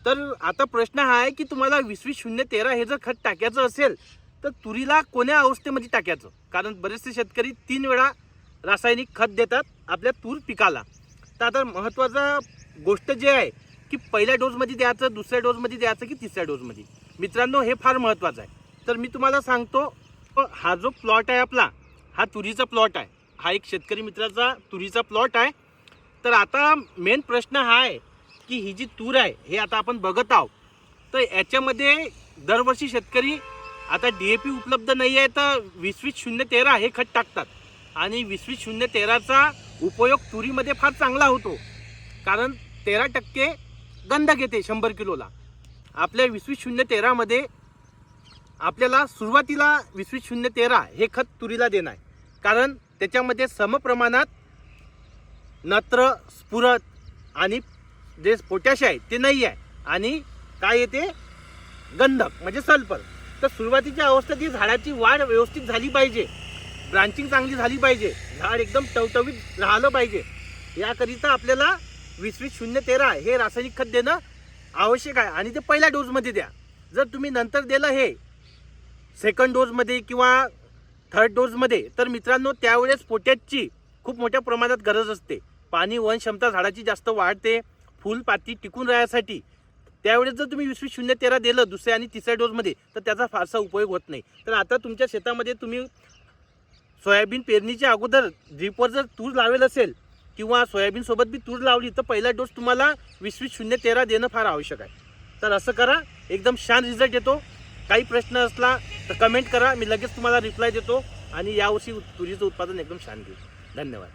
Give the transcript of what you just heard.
तर आता प्रश्न हा आहे की तुम्हाला 20-20-0-13 हे जर खत टाकायचं असेल तर तुरीला कोण्या अवस्थेमध्ये टाकायचं, कारण बरेचसे शेतकरी 3 वेळा रासायनिक खत देतात आपल्या तूर पिकाला. तर आता महत्त्वाचा गोष्ट जे आहे की पहिल्या डोसमध्ये द्यायचं, दुसऱ्या डोसमध्ये द्यायचं की तिसऱ्या डोसमध्ये. मित्रांनो, हे फार महत्त्वाचं आहे. तर मी तुम्हाला सांगतो, हा जो प्लॉट आहे आपला, हा तुरीचा प्लॉट आहे. हा एक शेतकरी मित्राचा तुरीचा प्लॉट आहे. तर आता मेन प्रश्न हा आहे की ही जी तूर आहे हे आता आपण बघत आहोत, तर याच्यामध्ये दरवर्षी शेतकरी आता DAP उपलब्ध नाही आहे तर 20-20-0-13 हे खत टाकतात. आणि 20-20-0-13चा उपयोग तुरीमध्ये फार चांगला होतो, कारण 13% गंधक येते 100 किलोला. आपल्या 20-20-0-13 मध्ये आपल्याला सुरुवातीला 20-20-0-13 हे खत तुरीला देणं आहे, कारण त्याच्यामध्ये समप्रमाणात नत्र, स्फुरद आणि जे पोटॅश आहे ते नाही आहे. आणि काय येते, गंधक म्हणजे सल्फर. तर सुरुवातीच्या अवस्थेत ही झाडाची वाढ व्यवस्थित झाली पाहिजे, ब्रांचिंग चांगली झाली पाहिजे, झाड एकदम टवटवीत राहिलं पाहिजे. याकरिता आपल्याला 20-20-0-13 हे रासायनिक खत देणं आवश्यक आहे. आणि ते पहिल्या डोसमध्ये द्या. जर तुम्ही नंतर दिलं हे सेकंड डोसमध्ये किंवा थर्ड डोसमध्ये, तर मित्रांनो त्यावेळेस पोटॅशची खूप मोठ्या प्रमाणात गरज असते. पाणी वन क्षमता झाडाची जास्त वाढते फुलपाती टिकून राहण्यासाठी. त्यावेळेस जर तुम्ही 20-20-0-13 दिलं दुसऱ्या आणि तिसऱ्या डोसमध्ये तर त्याचा फारसा उपयोग होत नाही. तर आता तुमच्या शेतामध्ये तुम्ही सोयाबीन पेरणीच्या अगोदर ड्रीपवर जर तूर लावेल असेल किंवा सोयाबीनसोबत बी तूर लावली तर पहिला डोस तुम्हाला 20-20-0-13 देणं फार आवश्यक आहे. तर असं करा, एकदम छान रिझल्ट येतो. काही प्रश्न असला तर कमेंट करा, मी लगेच तुम्हाला रिप्लाय देतो. आणि यावर्षी तुरीचं उत्पादन एकदम छान घेऊ. धन्यवाद.